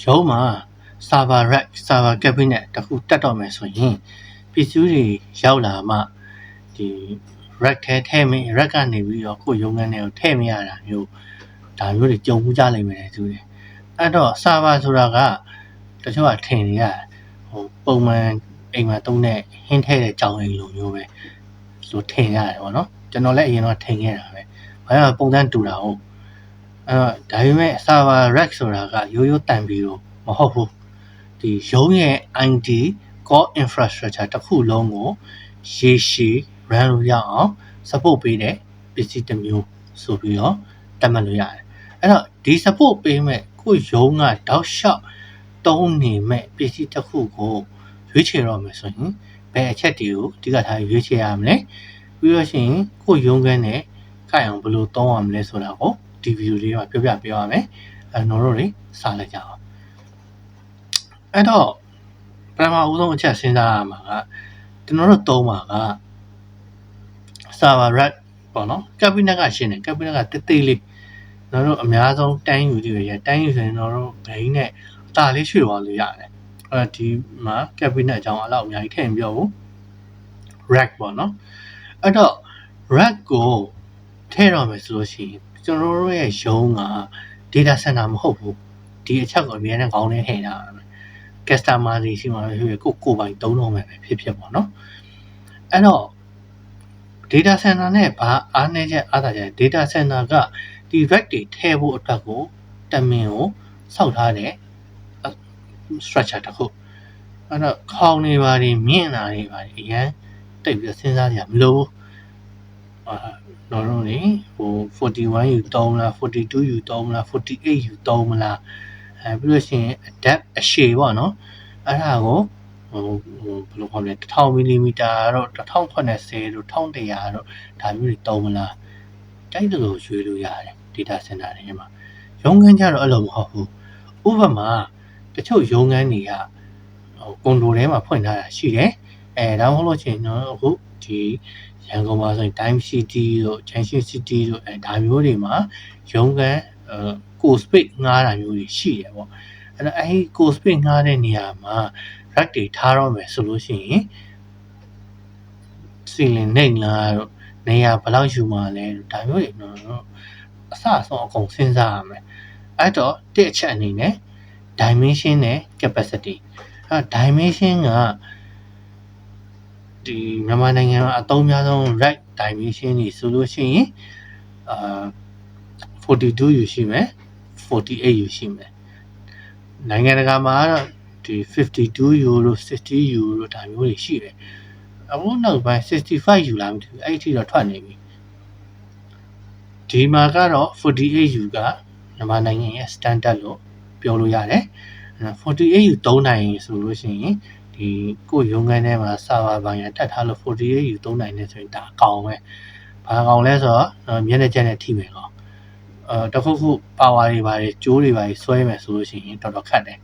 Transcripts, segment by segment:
ရုံးမှာ server rack server cabinet တခုတက်တော့မယ်ဆိုရင်ပစ္စည်းတွေရောက်လာမှဒီ rack ထဲမင်း rack ကနေပြီးတော့ကိုရုံးခန်းထဲကိုထည့်မရတာမျိုးဒါမျိုးတွေကြုံမှုကြလိမ့်မယ်သူတွေအဲ့တော့ server ဆိုတာကတချို့ကထင်နေရပုံမှန်အိမ်မှာသုံးတဲ့ဟင်းထဲတဲ့ကြောင်အိမ်လိုမျိုးပဲဆိုထင်ရတယ်ပေါ့နော်ကျွန်တော်လည်းအရင်တော့ထင်ခဲ့တာပဲဘာလို့ပုံစံတူတာဟုတ်အဲ့တော့ဒါပေမဲ့ server rack ဆိုတာကရိုးရိုးတန်ပြီးတော့မဟုတ်ဘူးဒီရုံးရဲ့ IT core infrastructure တစ်ခုလုံးကိုရေရှည် run လို့ရအောင် support ပေးတဲ့ပစ္စည်းတစ်မျိုးဆိုပြီးတော့သတ်မှတ်လို့ရတယ်အဲ့တော့ဒီ support ပေးမဲ့ကိုရုံးကတောက်လျှောက်တုံးနေမဲ့ပစ္စည်းတစ်ခုကိုရွေးချယ်တော့မယ်ဆိုရင်ဘယ်အချက်တွေကိုအဓိကထားရွေးချယ်ရမလဲပြီးတော့ရှင်ကိုရုံးခန်းနဲ့ကိုင်အောင်ဘယ်လိုသုံးရမလဲဆိုတာကိုဒီဗီဒီယိုလေးမှာပြောပြပေးပါမယ်အဲ့တော့တို့တွေစလိုက်ကြအောင်အဲ့တော့ပထမဦးဆုံးအချက်စဉ်းစားရမှာကကျွန်တော်တို့သုံးပါက server rack ပေါ့နော် cabinet ကရှင်းတယ် cabinet ကတိတ်တိတ်လေးကျွန်တော်တို့အများဆုံးတန်းယူတွေရတန်းယူဆိုရင်တော့ဘိန်းနဲ့အတာလေးရွှေ့သွားလို့ရတယ်ဒီမှာ cabinet အကြောင်းအဲ့လောက်အများကြီးထည့်မပြောဘူး rack ပေါ့နော်အဲ့တော့ rack ကိုထည့်တော့မယ်ဆိုလို့ရှိရင်ကျွန်တော်တို့ရဲ့ရုံးက data center မဟုတ်ဘူးဒီအချက်ကိုအများနဲ့ခေါင်းထဲထည့်ထားတာ customer တွေရှိမှလည်းကိုပိုင်သုံးတော့မယ်ပဲဖြစ်ပေါ့နော်အဲ့တော့ data center နဲ့ဘာအားနည်းချက်အားသာချက် data center ကဒီ rack တွေထည့်ဖို့အတွက်ကိုတမင်ကိုစောက်ထားတဲ့ structure တစ်ခုအဲ့တော့ခေါင်းတွေပါတယ်မြင့်တာတွေပါတယ်အရင်တိတ်ပြီးစဉ်းစားကြရမလို့တော့လေ41 ယူသုံးလား42ယူသုံးလား48ယူသုံးမလားပြီးလို့ရှိရင် adapt အရှည်ပေါ့နော်အဲ့ဒါကိုဘယ်လိုခေါ်လဲ1000 mm တော့1080တို့1100တို့ဒါမျိုးတွေသုံးမလားတိုက်တယ်လို့ရွေးလို့ရတယ် data center တွေမှာရုံးခန်းကြတော့အဲ့လိုမဟုတ်ဘူးဥပမာတချို့ရုံးခန်းတွေကကွန်ဒိုထဲမှာဖွင့်ထားတာရှိတယ်ဒါမှမဟုတ်လို့ရှိရင်တော့အခုဒီရန်ကုန်မှာဆိုရင် Time City တို့ Junction City တို့ဒါမျိုးတွေမှာရုံးခန်းကို space ငှားတာမျိုးတွေရှိတယ်ပေါ့အဲ့တော့အဲဒီကို space ငှားတဲ့နေရာမှာ rack တွေထားတော့မယ်ဆိုလို့ရှိရင် ceiling နှိမ့်လားတို့နေရာဘယ်လောက်ယူမှာလဲဒါမျိုးတွေတော့အစအဆုံးအကုန်စဉ်းစားရမယ်အဲ့တော့တစ်အချက်အနေနဲ့ dimension နဲ့ capacity dimension ကဒီမြန်မာနိုင်ငံမှာအသုံးများဆုံး rack dimension တွေဆိုလို့ရှိရင်42 ယူရှိမယ်48 ယူရှိမယ်နိုင်ငံတကာမှာတော့ဒီ52 ယူလို့60 ယူလို့ဒါမျိုးတွေရှိတယ်အခုနောက်ပိုင်း65 ယူလာမှဒီအဲ့ဒီတော့ထွက်နေပြီဒီမှာကတော့48 ယူကမြန်မာနိုင်ငံရဲ့ standard လို့ပြောလို့ရတယ်48 ယူသုံးနိုင်ဆိုလို့ရှိရင်ဒီကိုရုံးခန်းထဲမှာ server ပိုင်းရတက်ထားလို့48 ယူသုံးနိုင်နေဆိုရင်ဒါအကောင်ပဲဘာကောင်လဲဆိုတော့မျက်နှာချက်နဲ့ထိမယ်ကောင်တခုခု power တွေပါတယ်ကြိုးတွေပါတယ်ဆွဲမယ်ဆိုလို့ရှိရင်တော်တော်ခက်တယ်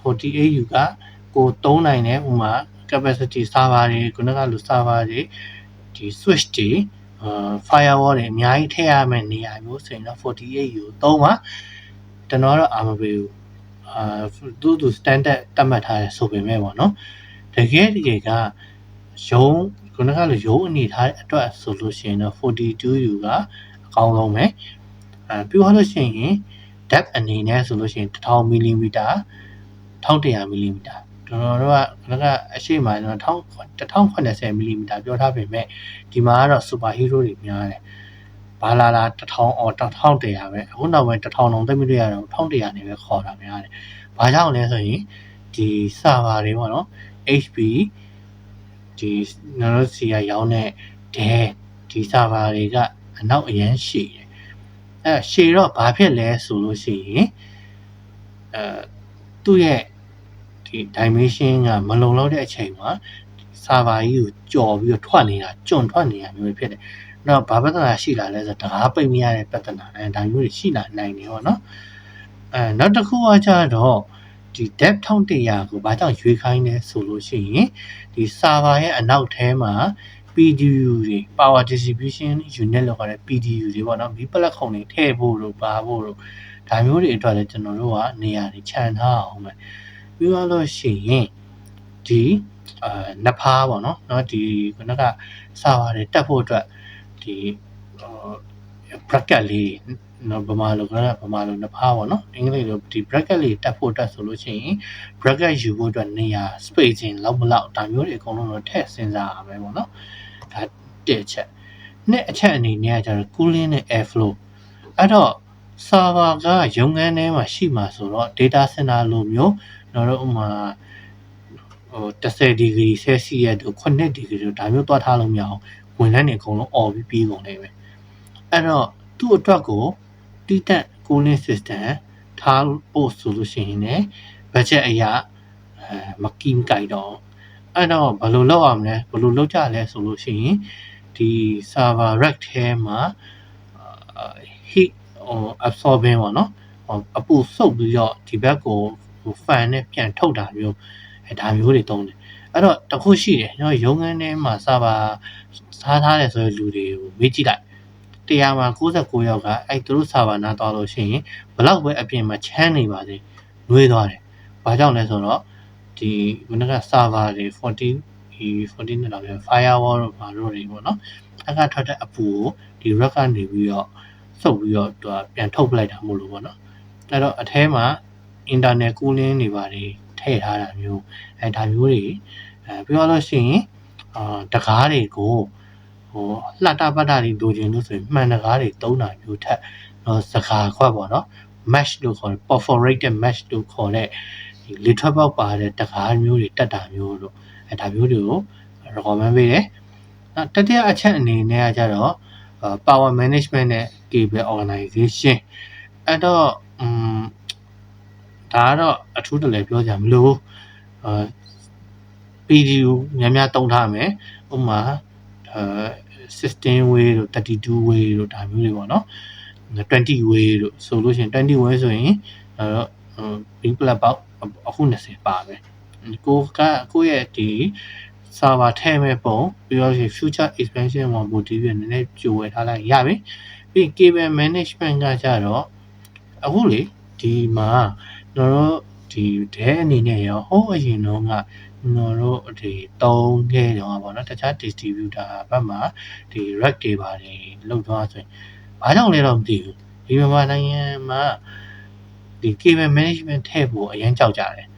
48 ယူကကိုသုံးနိုင်တဲ့ဥမာ capacity server တွေခုနကလို server တွေဒီ switch တွေfirewall တွေအများကြီးထည့်ရမယ့်နေရာမျိုးဆိုရင်တော့48 ယူသုံးပါကျွန်တော်တော့အာမပေးဘူးသူ standard တတ်မှတ်ထားတယ်ဆိုပေမဲ့ပေါ့နော်တကယ်ကရုံးခုနကလိုရုံးအနေထားအတွက်ဆိုလို့ရှိရင်တော့42 ယူကအကောင်းဆုံးပဲပြောရလို့ရှိရင် depth အနေနဲ့ဆိုလို့ရှိရင်1000 mm 1100 mm ကျွန်တော်တို့ကကအရှိမကျွန်တော်1080 mm ပြောထားပေမဲ့ဒီမှာကတော့ super hero တွေများတယ်ဘာလာ1000 or 1100ပဲအခုနောက်ပိုင်း1000တောင်သိမတွေ့ရတော့1100နေပဲခေါ်တာများတယ်ဘာကြောင့်လဲဆိုရင်ဒီ server တွေပေါ့နော် HP ဒီကျွန်တော်တို့စီကရောင်းတဲ့ဒီ server တွေကအနောက်အရန်ရှည်တယ်ရှည်တော့ဘာဖြစ်လဲဆိုလို့ရှိရင်သူ့ရဲ့ဒီ dimension ကမလုံလောက်တဲ့အချိန်မှာ server ကြီးကိုကြော်ပြီးတော့ထွက်နေတာကျွံထွက်နေတာမျိုးဖြစ်တယ်။နောက်ဘာပြဿနာရှိလာလဲဆိုတော့တကားပိတ်မရတဲ့ပြဿနာဒါမျိုးတွေရှိလာနိုင်တယ်ပေါ့နော်။နောက်တစ်ခုကကျတော့ဒီ depth 1100ကိုဘာကြောင့်ရွေးခိုင်းလဲဆိုလို့ရှိရင်ဒီ server ရဲ့အနောက်ထဲမှာ PDU တွေ power distribution unit လောက်ရတဲ့ PDU တွေပေါ့နော်မီးပလက်ခုံတွေထည့်ဖို့တို့ပါဖို့တို့ ဒါမျိုးတွေအတွက်လည်းကျွန်တော်တို့ကနေရာတွေခြံထားအောင်ပဲပြီးတော့ရှိရင်ဒီနှစ်ဖားပေါ့နော်ဒီခုနကစာပါတယ်တက်ဖို့အတွက်ဒီ bracket လေးနော်ဗမာလိုနှစ်ဖားပေါ့နော်အင်္ဂလိပ်လိုဒီ bracket လေးတက်ဖို့အတွက်ဆိုလို့ရှိရင် bracket ယူဖို့အတွက်နေရာ spacing လောက်မလောက်ဒါမျိုးတွေအကုန်လုံးတော့ထည့်စဉ်းစားရမယ်ပေါ့နော်ဒါတစ်ချက်နှစ်အချက်အနေနဲ့ကျတော့ cooling နဲ့ air flow အဲ့တော့ server ကရုံးခန်းထဲမှာရှိမှာဆိုတော့ data center လိုမျိုးကျွန်တော်တို့ဥမာ10 degree Celsius တို့9 degree တို့ဒါမျိုးသွားထားလို့မရအောင်ဝန်ထမ်းတွေအကုန်လုံးអော်ပြီးပြီးကုန်နေပဲအဲ့တော့သူ့အတွက်ကိုတိတက် cooling system ထားဖို့ဆိုလို့ရှိရင်လည်း budget အရာမကီးကြိုက်တော့အဲ့တော့ဘယ်လိုလုပ်အောင်လဲဘယ်လိုလုပ်ကြလဲဆိုလို့ရှိရင်ဒီ server rack ထဲမှာ heat absorbing ပေါ့နော်အပူစုပ်ပြီးတော့ဒီဘက်ကို fan နဲ့ပြန်ထုတ်တာမျိုးဒါမျိုးတွေတုံးတယ်အဲ့တော့တခုရှိတယ်ကျွန်တော်ရုံးခန်းထဲမှာ server ထားတယ်ဆိုတဲ့လူတွေကိုမေးကြည့်လိုက်100မှာ99ယောက်ကအဲ့သူတို့ server နားသွားလို့ရှိရင်ဘလောက်ပဲအပြင်မှာချမ်းနေပါစေနှွေးသွားတယ်ဘာကြောင့်လဲဆိုတော့ဒီခုနက server တွေ14နဲ့လောက်ပြန် firewall တို့ဘာလို့တွေပေါ့နော်အခါထွက်တဲ့အပူကိုဒီ rack ကနေပြီးတော့စုပ်ပြီးတော့သူကပြန်ထုတ်ပလိုက်တာမို့လို့ပေါ့နော်အဲ့တော့အထဲမှာ internal cooling တွေပါတယ်ထည့်ထားတာမျိုးဒါမျိုးတွေပြောလို့ရှိရင်တကားတွေကိုလှတာပတ်တာတွေလိုချင်လို့ဆိုရင်မှန်တကားတွေတုံးတာမျိုးထက်စကားခွက်ပေါ့နော် mesh လို့ခေါ်တယ် perforated mesh လို့ခေါ်တဲ့ဒီလေထွက်ပေါက်ပါတဲ့တကားမျိုးတွေတက်တာမျိုးလို့ဒါမျိုးတွေကို recommend ပေးတယ်တတိယအချက်အနေနဲ့ကကြတော့power management နဲ့ cable organization အဲ့တော့ဒါကတော့အထူးတလဲပြောကြမလို့PDU များတုံးထားမယ်ဥပမာ16 way တို့32 way တို့ဒါမျိုးတွေပေါ့နော်20 way တို့ဆိုလို့ရှိရင်20 way ဆိုရင်big plug ပေါက်အခု20ပါပဲကိုရဲ့ဒီ server ထဲမဲ့ပုံပြီးတော့ future expansion မှာ motive နည်းနည်းကြိုဝယ်ထားလိုက်ရပြီပြီး cable management ကကြတော့အခုလေဒီမှာကျွန်တော်တို့ဒီတဲအနေနဲ့ရောဟိုးအရင်တော့ကကျွန်တော်တို့ဒီတုံးခဲ့တော့ပေါ့နော်တခြား distributor ဘက်မှာဒီ rack တွေပါတယ်လောက်သွားဆိုရင်ဘာကြောင့်လဲတော့မသိဘူးဒီမြန်မာနိုင်ငံမှာဒီ cable management ထည့်ဖို့အရင်ကြောက်ကြတယ်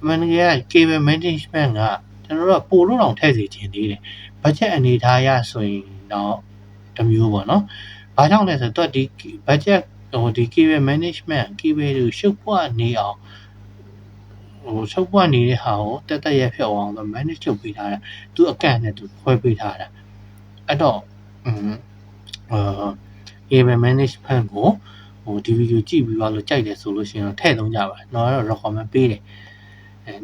အမှန်တကယ်က cable management ကကျွန်တော်တို့ပို့လို့တော့ထည့်စီခြင်းသေးတယ် budget အနေထားရဆိုရင်တော့တမျိုးပေါ့နော်ဘာကြောင့်လဲဆိုတော့ဒီ budget ဒီ cable management cable ကိုရှုပ်ပွားနေအောင်ရှုပ်ပွားနေတဲ့ဟာကိုတက်ရက်ဖြုတ်အောင်တော့ manage လုပ်ပေးထားတာသူအကန့်နဲ့သူခွဲပေးထားတာအဲ့တော့cable management ကိုဒီဗီဒီယိုကြည့်ပြီးတော့ကြိုက်တယ်ဆိုလို့ရှိရင်တော့ထည့်သုံးကြပါကျွန်တော်ကတော့ recommend ပေးတယ်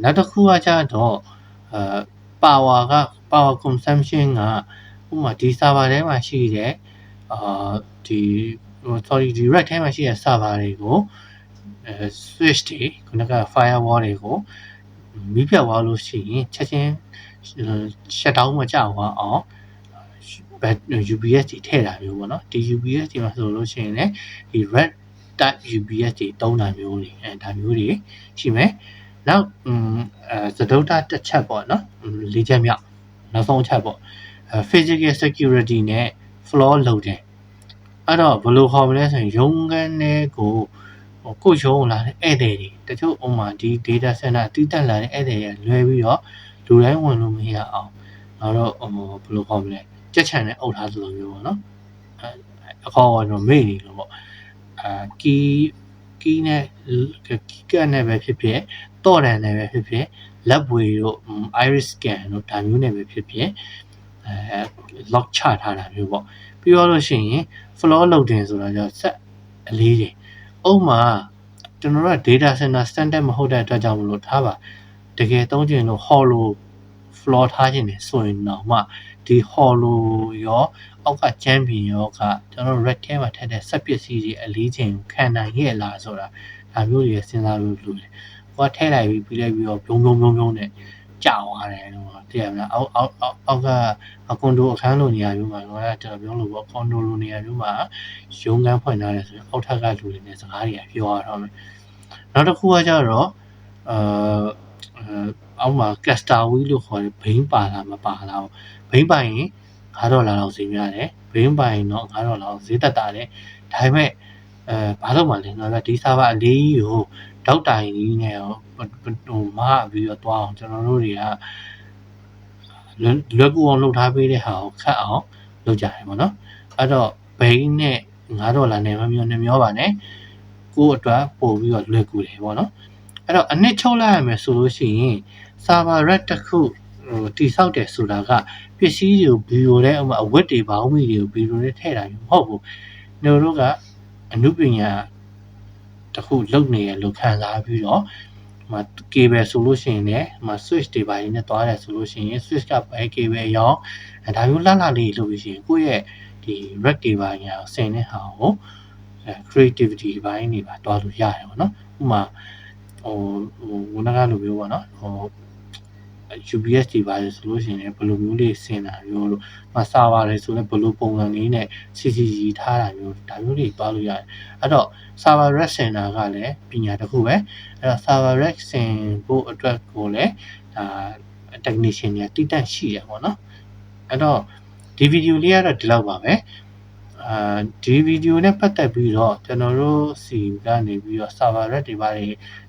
နောက်တစ်ခုကကြတော့power consumption ကဥပမာဒီ server ထဲမှာရှိတဲ့ဒီ rack ထဲမှာရှိတဲ့ server တွေကိုswitch တွေခုနက firewall တွေကိုမိဖြတ်သွားလို့ရှိရင်ချက်ချင်း shut down မကြောက်အောင် UPS တွေထည့်တာမျိုးပေါ့နော်ဒီ UPS တွေမှာဆိုလို့ရှိရင်လည်းဒီ red type UPS တွေတုံးတာမျိုးတွေဒါမျိုးတွေရှိမယ်နောက်သဒုတ်တတစ်ချက်ပေါ့နော်၄ချက်မြောက်နောက်ဆုံးချက်ပေါ့physical security နဲ့ floor loading အဲ့တော့ဘယ်လိုခေါ်မလဲဆိုရင်ရုံးခန်းတွေကိုရုံးလာတဲ့ဧည့်သည်တွေတချို့ဥမာဒီ data center တီးတက်လာတဲ့ဧည့်သည်တွေလွဲပြီးတော့လူတိုင်းဝင်လို့မရအောင်တော့ဘယ်လိုခေါ်မလဲကြက်ချန်နဲ့အုပ်ထားသလိုမျိုးပေါ့နော်အခေါ်ကတော့မေ့နေလို့ပေါ့ကီးနဲ့ကတ်နဲ့ပဲဖြစ်ဖြစ်တော့တန်နဲ့ပဲဖြစ်ဖြစ်လက်ဝေတို့ iris scan တို့ဒါမျိုးနဲ့ပဲဖြစ်ဖြစ်lock ချထားတာမျိုးပေါ့ပြီးတော့လို့ရှိရင် floor loading ဆိုတာကျတော့ဆက်အလေးတွေဥပမာကျွန်တော်တို့က data center standard မဟုတ်တဲ့အတွက်ကြောင့်မလို့ထားပါတကယ်သုံးချင်လို့ hollow floor ထားခြင်းနေဆိုရင်တော့မှဒီ hollow ရောအောက်ကချမ်းပြင်ရောကကျွန်တော် rack ထဲမှာထည့်တဲ့စက်ပစ္စည်းတွေအလေးချိန်ခံနိုင်ရဲ့လားဆိုတာဒါမျိုးတွေစဉ်းစားလို့လို့တယ်။ကိုကထည့်လိုက်ပြီးလိုက်ပြီးတော့ဘုံနဲ့ ကြာသွားတယ်လို့သိရမလားအောက်ကကွန်ဒိုအခန်းလိုနေရာမျိုးမှာကျွန်တော်ပြောလို့ပေါ့ကွန်ဒိုလိုနေရာမျိုးမှာရုံးခန်းဖွင့်ထားတယ်ဆိုရင်အောက်ထပ်ကလူတွေနဲ့စကားတွေကပြောရတော့မယ်နောက်တစ်ခုကကြတော့အောက်မှာကက်စတာဝီလို့ခေါ်တယ်ဘိန်းပါလားမပါလားဘိန်းပိုင်ရင်$9လောက်ဈေးများတယ်ဘိန်းပိုင်တော့$9လောက်ဈေးတက်တာတယ်ဒါပေမဲ့ဘာလို့မှလဲငါကဒီဆာဗာအလေးကြီးကိုတောက်တိုင်ကြီးနဲ့မပြီးတော့တွားအောင်ကျွန်တော်တို့တွေကလွယ်ကူအောင်လုပ်ထားပေးတဲ့ဟာကိုခတ်အောင်လုပ်ကြတယ်ပေါ့နော်အဲ့တော့ဘိန်းနဲ့$9နဲ့မမျောပါနဲ့ကိုယ့်အတွက်ပို့ပြီးတော့လွယ်ကူတယ်ပေါ့နော်အဲ့တော့အနစ်ချုပ်လိုက်ရမယ်ဆိုလို့ရှိရင်ဆာဗာရက်တစ်ခုတိဆောက်တယ်ဆိုတာကပစ္စည်းတွေကိုဗီဒီယိုထဲအဝတ်တွေဘောင်းမီတွေကိုဗီဒီယိုထဲထည့်တာမျိုးမဟုတ်ဘူးကျွန်တော်တို့ကအနုပညာတစ်ခုလုပ်နေရလို့ခံစားပြီးတော့cable ဆိုလို့ရှိရင်လည်းswitch တွေပါရင်းနဲ့တွားတယ်ဆိုလို့ရှိရင် switch ကပဲ cable ရောင်းဒါမျိုးလှလေးလုပ်ပြီးရှိရင်ကိုယ့်ရဲ့ဒီ rack တွေပါညာဆင်တဲ့ဟာကိုcreativity ဘိုင်းတွေပါတွားလို့ရတယ်ပေါ့နော်ဥပမာဝန်ကလိုမျိုးပေါ့နော်UPS တွေပါဆိုလို့ရှိရင်ဘယ်လိုမျိုးလေးဆင်တာမျိုးလို့စာပါတယ်ဆိုလည်းဘယ်လိုပုံစံလေးနဲ့ CCG ထားတာမျိုးဒါမျိုးတွေတွားလို့ရတယ်အဲ့တော့ server rack ဆင်တာကလည်းပညာတစ်ခုပဲအဲ့တော့ server rack ဆင်ဖို့အတွက်ကိုလည်းtechnician တွေတိတက်ရှိရပေါ့နော်အဲ့တော့ဒီဗီဒီယိုလေးကတော့ဒီလောက်ပါပဲဒီဗီဒီယိုနဲ့ပတ်သက်ပြီးတော့ကျွန်တော်တို့စီကနေပြီးတော့ server rack တွေပါ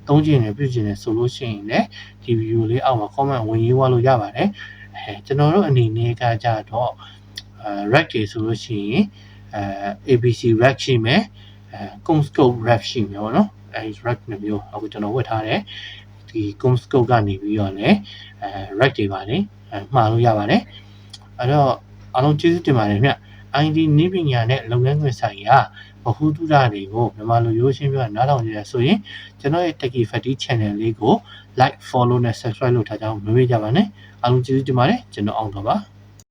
သုံးကျင်နေပြုကျင်နေဆိုလို့ရှိရင်လည်းဒီဗီဒီယိုလေးအောက်မှာ comment ဝင်ရေးသွားလို့ရပါတယ်ကျွန်တော်တို့အနေနဲ့ကကြတော့ rack တွေဆိုလို့ရှိရင်ABC rack ရှိမယ်Comscope rack ရှိမယ်ပေါ့နော်အဲဒီ rack မျိုးအခုကျွန်တော်ဝတ်ထားတယ်ဒီ Comscope ကနေပြီးတော့လည်းrack တွေပါမှာလို့ရပါတယ်အဲ့တော့အားလုံးကျေးဇူးတင်ပါတယ်ခင်ဗျID နည်းပညာနဲ့လုပ်ငန်းခွင်ဆိုင်ရာဗဟုသုတတွေကိုမြန်မာလူရိုးရှင်းပြောနားထောင်နေရဆိုရင်ကျွန်တော်ရဲ့ Techie Fatty Channel လေးကို like follow နဲ့ subscribe လုပ်ထားကြအောင်မမေ့ကြပါနဲ့အားလုံးကျေးဇူးတင်ပါတယ်ကျွန်တော်အောင်တော့ပါ